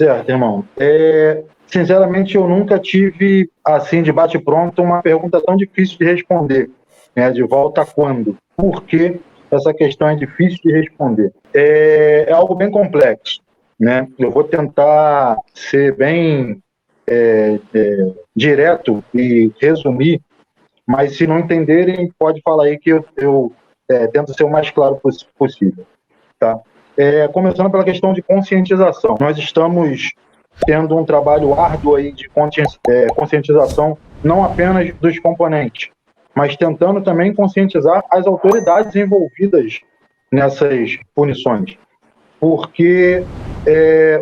Certo, irmão. Sinceramente, eu nunca tive, assim, de bate-pronto, uma pergunta tão difícil de responder, né? De volta a quando? Por que essa questão é difícil de responder? É algo bem complexo, né? Eu vou tentar ser bem direto e resumir, mas se não entenderem, pode falar aí que eu tento ser o mais claro possível, tá? Começando pela questão de conscientização. Nós estamos tendo um trabalho árduo aí de conscientização, não apenas dos componentes, mas tentando também conscientizar as autoridades envolvidas nessas punições. Porque,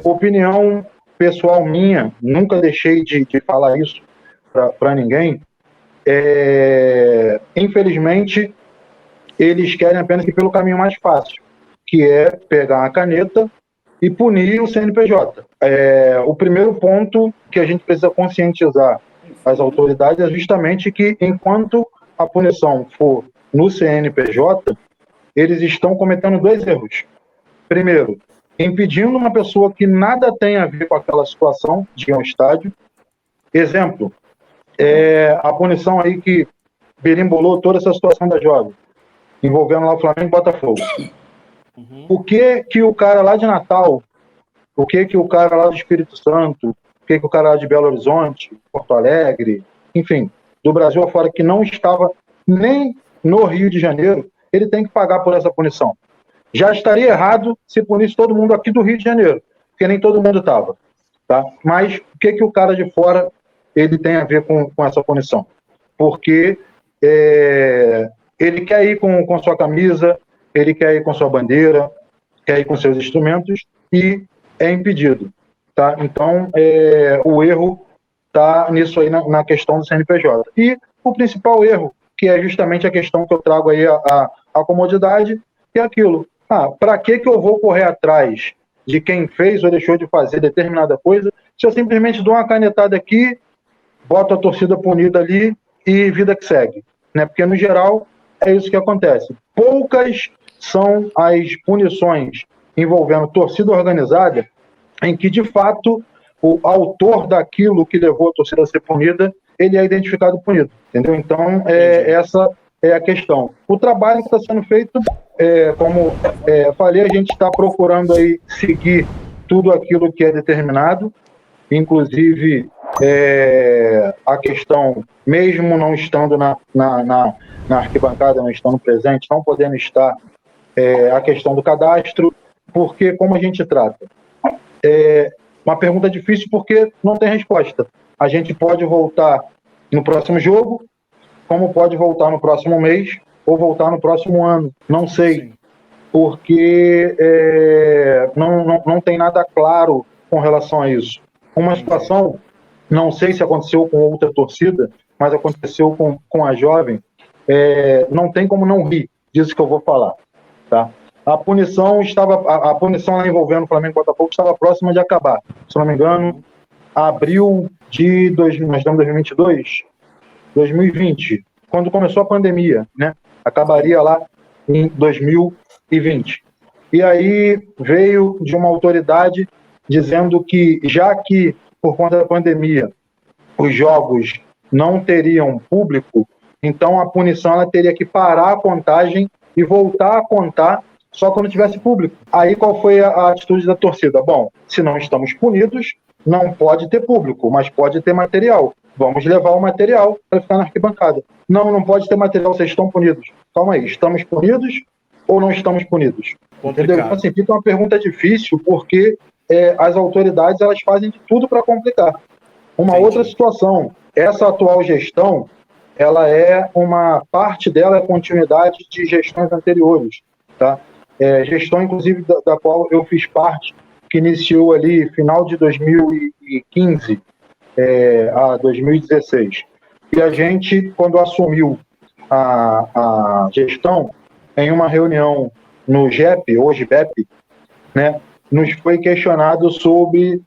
opinião pessoal minha, nunca deixei de falar isso para ninguém, infelizmente, eles querem apenas ir pelo caminho mais fácil, que é pegar a caneta e punir o CNPJ. O primeiro ponto que a gente precisa conscientizar as autoridades é justamente que, enquanto a punição for no CNPJ, eles estão cometendo dois erros. Primeiro, impedindo uma pessoa que nada tem a ver com aquela situação de ir ao estádio. Exemplo, a punição aí que berimbolou toda essa situação da jovem, envolvendo lá o Flamengo e Botafogo. O que o cara lá de Natal, o que o cara lá do Espírito Santo, o que o cara lá de Belo Horizonte, Porto Alegre, enfim, do Brasil afora, que não estava nem no Rio de Janeiro, ele tem que pagar por essa punição. Já estaria errado se punisse todo mundo aqui do Rio de Janeiro, porque nem todo mundo estava. Tá? Mas o que o cara de fora ele tem a ver com essa punição? Porque ele quer ir com sua camisa, ele quer ir com sua bandeira, quer ir com seus instrumentos e é impedido. Tá? Então, o erro está nisso aí na questão do CNPJ. E o principal erro, que é justamente a questão que eu trago aí, a comodidade, é aquilo. Para que eu vou correr atrás de quem fez ou deixou de fazer determinada coisa, se eu simplesmente dou uma canetada aqui, boto a torcida punida ali e vida que segue? Né? Porque, no geral, é isso que acontece. Poucas são as punições envolvendo torcida organizada em que, de fato, o autor daquilo que levou a torcida a ser punida, ele é identificado punido. Entendeu? Então, essa é a questão. O trabalho que está sendo feito, como falei, a gente está procurando aí seguir tudo aquilo que é determinado, inclusive a questão, mesmo não estando na arquibancada, não estando presente, não podendo estar, a questão do cadastro, porque como a gente trata? Uma pergunta difícil porque não tem resposta. A gente pode voltar no próximo jogo, como pode voltar no próximo mês ou voltar no próximo ano. Não sei, porque não tem nada claro com relação a isso. Uma situação, não sei se aconteceu com outra torcida, mas aconteceu com a jovem, não tem como não rir disso que eu vou falar. Tá? A punição lá envolvendo o Flamengo e Botafogo estava próxima de acabar. Se não me engano, abril de nós estamos em 2020, quando começou a pandemia, né? Acabaria lá em 2020. E aí veio de uma autoridade dizendo que, já que por conta da pandemia os jogos não teriam público, então a punição ela teria que parar a contagem e voltar a contar só quando tivesse público. Aí qual foi a atitude da torcida? Bom, se não estamos punidos, não pode ter público, mas pode ter material. Vamos levar o material para ficar na arquibancada. Não pode ter material, vocês estão punidos. Calma aí, estamos punidos ou não estamos punidos? Entendeu? Então, assim, fica uma pergunta difícil, porque as autoridades elas fazem de tudo para complicar. Outra situação, essa atual gestão, ela uma parte dela é continuidade de gestões anteriores, tá? Gestão, inclusive, da qual eu fiz parte, que iniciou ali final de 2015 a 2016. E a gente, quando assumiu a gestão, em uma reunião no GEP, hoje BEP, né, nos foi questionado sobre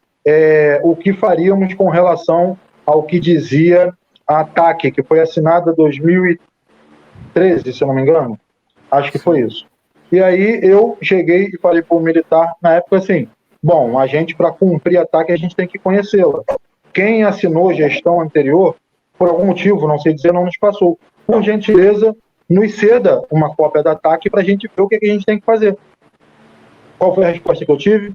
o que faríamos com relação ao que dizia a ATAC, que foi assinada em 2013, se eu não me engano. Acho que foi isso. E aí eu cheguei e falei para o militar, na época assim, Bom, a gente, para cumprir a TAC, a gente tem que conhecê-la. Quem assinou gestão anterior, por algum motivo, não sei dizer, não nos passou. Por gentileza, nos ceda uma cópia da TAC para a gente ver o que a gente tem que fazer. Qual foi a resposta que eu tive?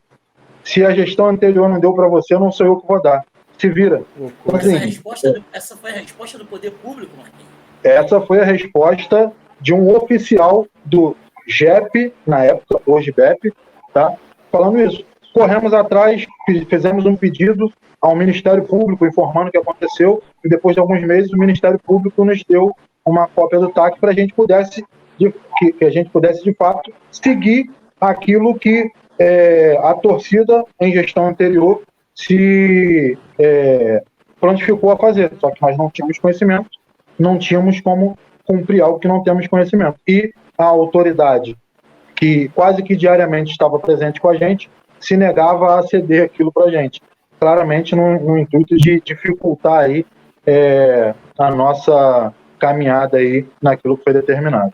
Se a gestão anterior não deu para você, não sou eu que vou dar. Se vira. Então, assim, essa foi a resposta do poder público, Marquinhos? Essa foi a resposta de um oficial do GEP, na época, hoje BEP, tá? Falando isso. Corremos atrás, fizemos um pedido ao Ministério Público informando o que aconteceu, e depois de alguns meses o Ministério Público nos deu uma cópia do TAC para a gente pudesse, que a gente pudesse, de fato, seguir aquilo que a torcida, em gestão anterior, se prontificou a fazer. Só que nós não tínhamos conhecimento, não tínhamos como cumprir algo que não temos conhecimento. E a autoridade, que quase que diariamente estava presente com a gente, se negava a ceder aquilo para a gente. Claramente no intuito de dificultar aí a nossa caminhada aí naquilo que foi determinado.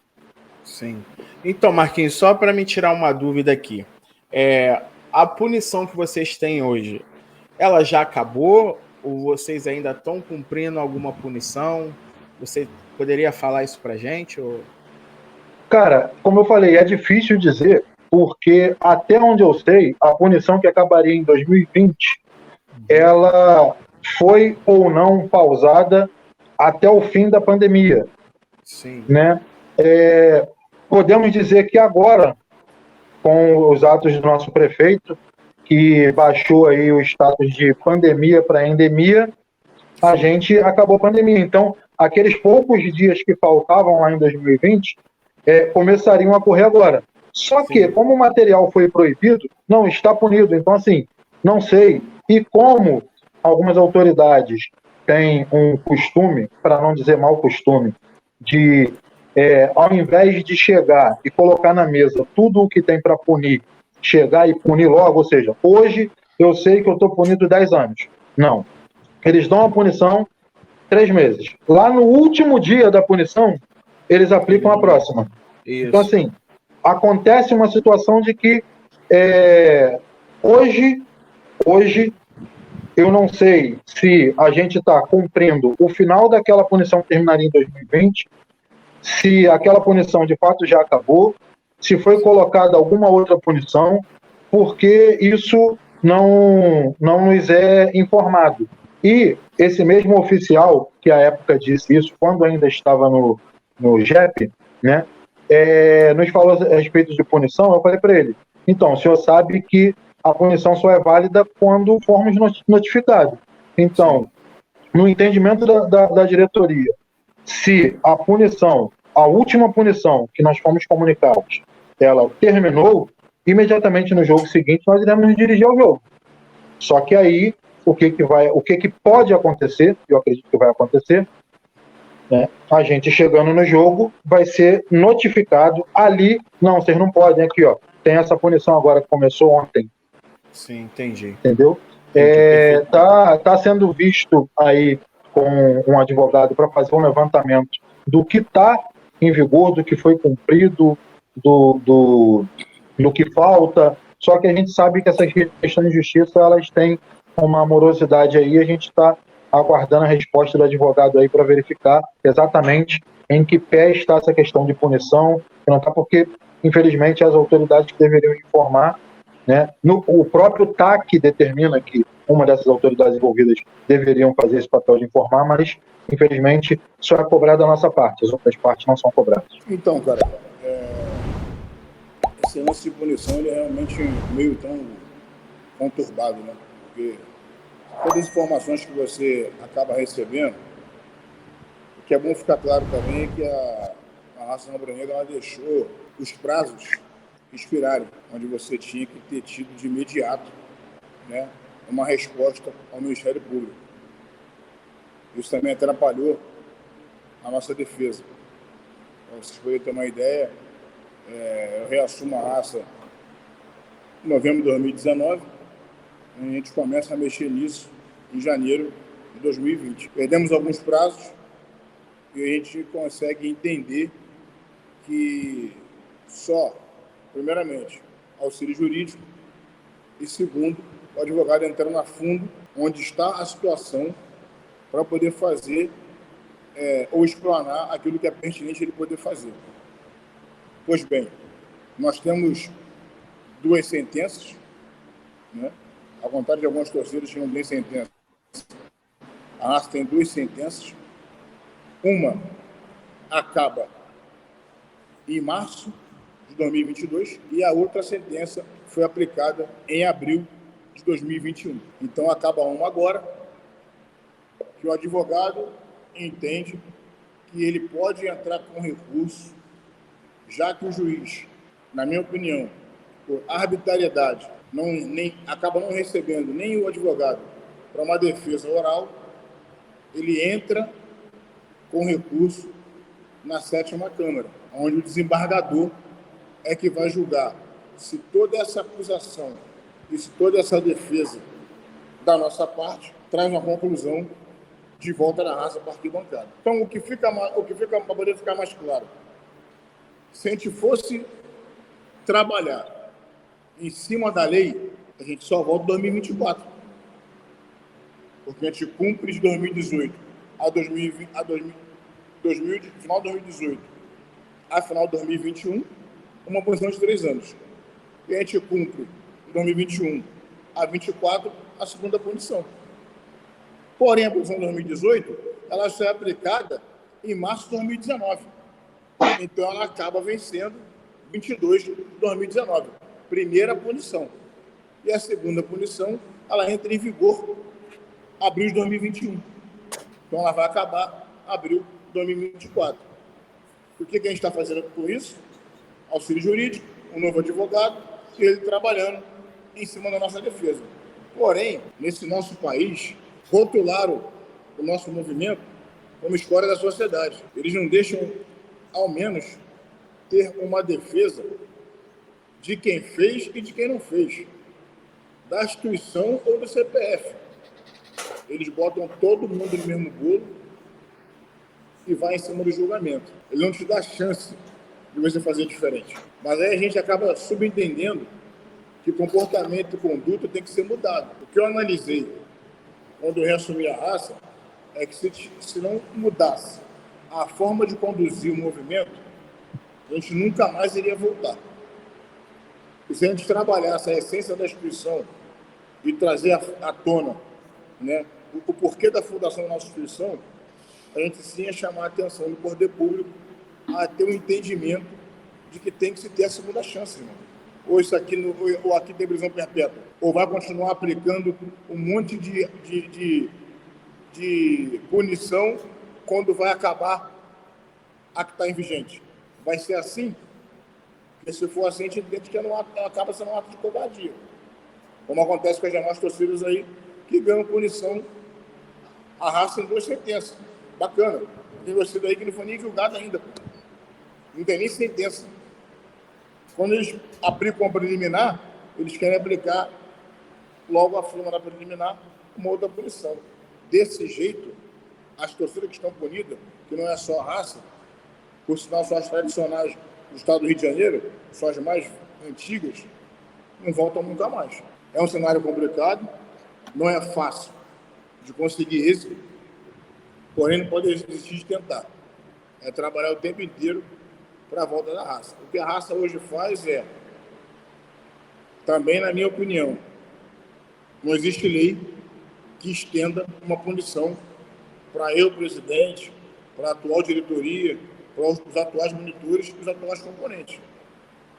Sim. Então, Marquinhos, só para me tirar uma dúvida aqui. A punição que vocês têm hoje, ela já acabou? Ou vocês ainda estão cumprindo alguma punição? Você poderia falar isso para a gente? Ou... Cara, como eu falei, é difícil dizer, porque até onde eu sei, a punição que acabaria em 2020, ela foi ou não pausada até o fim da pandemia. Sim. Né? Podemos dizer que agora, com os atos do nosso prefeito, que baixou aí o status de pandemia para endemia, a gente acabou a pandemia. Então, aqueles poucos dias que faltavam lá em 2020 começariam a correr agora. Só que, como o material foi proibido, não está punido. Então, assim, não sei. E como algumas autoridades têm um costume, para não dizer mau costume, de, ao invés de chegar e colocar na mesa tudo o que tem para punir, chegar e punir logo, ou seja, hoje eu sei que eu estou punido 10 anos. Não. Eles dão a punição 3 meses. Lá no último dia da punição, eles aplicam a próxima. Isso. Então, assim, acontece uma situação de que hoje eu não sei se a gente está cumprindo o final daquela punição que terminaria em 2020, se aquela punição de fato já acabou, se foi colocada alguma outra punição, porque isso não nos é informado. E esse mesmo oficial, que à época disse isso, quando ainda estava no GEP, né, nos falou a respeito de punição. Eu falei para ele, então, o senhor sabe que a punição só é válida quando formos notificados. Então, no entendimento da diretoria, se a punição, a última punição que nós fomos comunicados, ela terminou, imediatamente no jogo seguinte nós iremos nos dirigir ao jogo. Só que aí, o que pode acontecer, eu acredito que vai acontecer, né? A gente chegando no jogo vai ser notificado ali, não, vocês não podem, aqui ó, tem essa punição agora que começou ontem. Sim, entendi. Entendeu? Tá sendo visto aí com um advogado para fazer um levantamento do que está em vigor, do que foi cumprido, do que falta. Só que a gente sabe que essas questões de justiça, elas têm uma morosidade aí, a gente está aguardando a resposta do advogado aí para verificar exatamente em que pé está essa questão de punição, não está, porque, infelizmente, as autoridades que deveriam informar, né, o próprio TAC determina que uma dessas autoridades envolvidas deveriam fazer esse papel de informar, mas, infelizmente, só é cobrado da nossa parte, as outras partes não são cobradas. Então, cara, esse lance de punição ele é realmente meio tão conturbado, né? Porque todas as informações que você acaba recebendo, o que é bom ficar claro também é que a raça rubro-negra ela deixou os prazos expirarem, onde você tinha que ter tido de imediato, né, uma resposta ao Ministério Público. Isso também atrapalhou a nossa defesa. Para vocês poderem ter uma ideia, eu reassumo a raça em novembro de 2019, e a gente começa a mexer nisso em janeiro de 2020. Perdemos alguns prazos e a gente consegue entender que só, primeiramente, auxílio jurídico E segundo, o advogado entrando a fundo onde está a situação para poder fazer ou explanar aquilo que é pertinente ele poder fazer. Pois bem, nós temos 2 sentenças, né? Ao contrário de algumas torcidas tinham 2 sentenças. A raça tem 2 sentenças. Uma acaba em março de 2022 e a outra sentença foi aplicada em abril de 2021. Então acaba uma agora, que o advogado entende que ele pode entrar com recurso, já que o juiz, na minha opinião, por arbitrariedade, acaba não recebendo nem o advogado para uma defesa oral, ele entra com recurso na 7ª Câmara, onde o desembargador é que vai julgar se toda essa acusação e se toda essa defesa da nossa parte traz uma conclusão de volta da raça para arquibancada. Então, o que fica para poder ficar mais claro, se a gente fosse trabalhar em cima da lei, a gente só volta em 2024. Porque a gente cumpre de 2018 a 2020, final de 2018 a final de 2021, uma punição de 3 anos. E a gente cumpre de 2021 a 24 a segunda punição. Porém, a punição de 2018, ela só é aplicada em março de 2019. Então, ela acaba vencendo 22 de 2019. Primeira punição. E a segunda punição, ela entra em vigor em abril de 2021. Então, ela vai acabar em abril de 2024. O que a gente está fazendo com isso? Auxílio jurídico, um novo advogado, e ele trabalhando em cima da nossa defesa. Porém, nesse nosso país, rotularam o nosso movimento como escória da sociedade. Eles não deixam, ao menos, ter uma defesa de quem fez e de quem não fez, da instituição ou do CPF. Eles botam todo mundo no mesmo bolo e vai em cima do julgamento. Ele não te dá chance de você fazer diferente. Mas aí a gente acaba subentendendo que comportamento e conduta tem que ser mudado. O que eu analisei quando eu reassumi a raça é que se não mudasse a forma de conduzir o movimento, a gente nunca mais iria voltar. E se a gente trabalhasse a essência da instituição e trazer à tona, né, o porquê da fundação da nossa instituição, a gente sim ia chamar a atenção do poder público a ter um entendimento de que tem que se ter a segunda chance, irmão. Ou isso aqui, ou aqui tem prisão perpétua. Ou vai continuar aplicando um monte de punição quando vai acabar a que está em vigente. Vai ser assim? Porque se for assim, a gente entende que acaba sendo um ato de covardia. Como acontece com as demais torcidas aí, que ganham punição a raça em 2 sentenças. Bacana. Tem torcida aí que não foi nem julgada ainda. Não tem nem sentença. Quando eles aplicam a preliminar, eles querem aplicar logo a forma da preliminar uma outra punição. Desse jeito, as torcidas que estão punidas, que não é só a raça, por sinal são as tradicionais do estado do Rio de Janeiro, são as mais antigas, não voltam nunca mais. É um cenário complicado, não é fácil de conseguir êxito, porém não pode desistir de tentar. É trabalhar o tempo inteiro para a volta da raça. O que a raça hoje faz é, também na minha opinião, não existe lei que estenda uma punição para eu, presidente, para a atual diretoria, para os atuais monitores e os atuais componentes.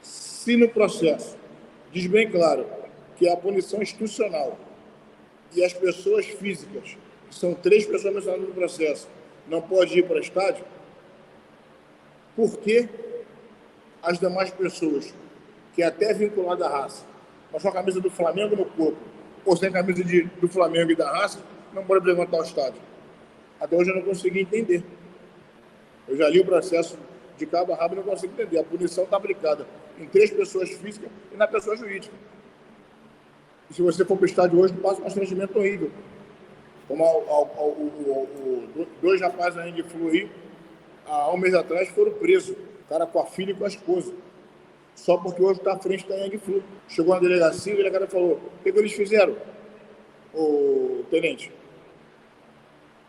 Se no processo diz bem claro que a punição institucional e as pessoas físicas, que são 3 pessoas mencionadas no processo, não pode ir para o estádio, por que as demais pessoas, que é até vinculada à raça, mas com a camisa do Flamengo no corpo, ou sem camisa do Flamengo e da raça, não pode levantar o estádio? Até hoje eu não consegui entender. Eu já li o processo de cabo a rabo e não consigo entender. A punição está aplicada em 3 pessoas físicas e na pessoa jurídica. E se você for para o estádio hoje, passa um constrangimento horrível. Como 2 rapazes ainda de Fluir, há um mês atrás, foram presos. O cara com a filha e com a esposa. só porque hoje está à frente da Yang Flu. Chegou na delegacia, o delegado falou: o que eles fizeram, o tenente?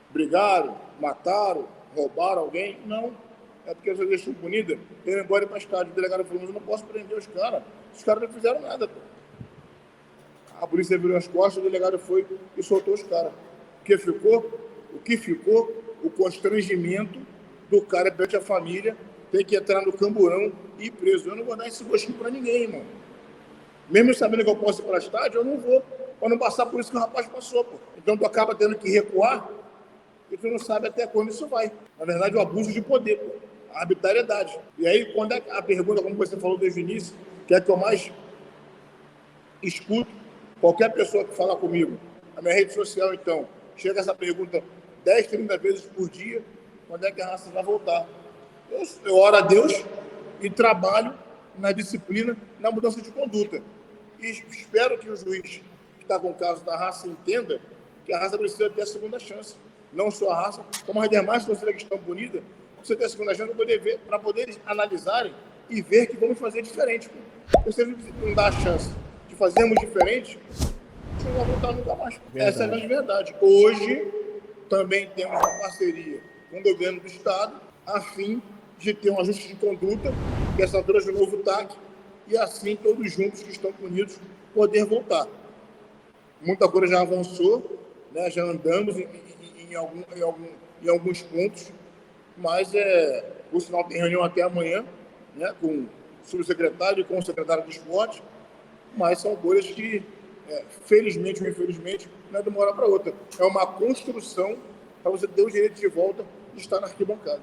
Brigaram, mataram, roubaram alguém? Não. É porque eles deixam punida, ele embora ir para estádio. O delegado falou: mas eu não posso prender os caras. Os caras não fizeram nada. Pô. A polícia virou as costas, o delegado foi e soltou os caras. O que ficou? O constrangimento do cara perante a família, ter que entrar no camburão e ir preso. Eu não vou dar esse gostinho para ninguém, irmão. Mesmo sabendo que eu posso ir para estádio, eu não vou, para não passar por isso que o rapaz passou. Pô. Então tu acaba tendo que recuar e tu não sabe até quando isso vai. Na verdade, o abuso de poder, pô. A arbitrariedade. E aí, quando é a pergunta, como você falou desde o início, que é a que eu mais escuto, qualquer pessoa que fala comigo, na minha rede social, então, chega essa pergunta 10, 30 vezes por dia: quando é que a raça vai voltar? Eu oro a Deus e trabalho na disciplina, na mudança de conduta. E espero que o juiz que está com o caso da raça entenda que a raça precisa ter a segunda chance. Não só a raça, como as demais torcidas que estão punidas, precisa ter a segunda chance para poder analisarem e ver que vamos fazer diferente. Porque se eles não dá a chance de fazermos diferente, a gente não vai voltar nunca mais. Verdade. Essa é a grande verdade. Hoje, também temos uma parceria com o governo do Estado, a fim de ter um ajuste de conduta, que essa trouxe um novo TAC, e assim todos juntos que estão punidos poder voltar. Muita coisa já avançou, né? Já andamos em alguns pontos, mas o sinal tem reunião até amanhã, né? Com o subsecretário e com o secretário de esporte, mas são coisas que, felizmente ou infelizmente, não é de uma hora para outra. É uma construção para você ter o direito de volta de estar na arquibancada.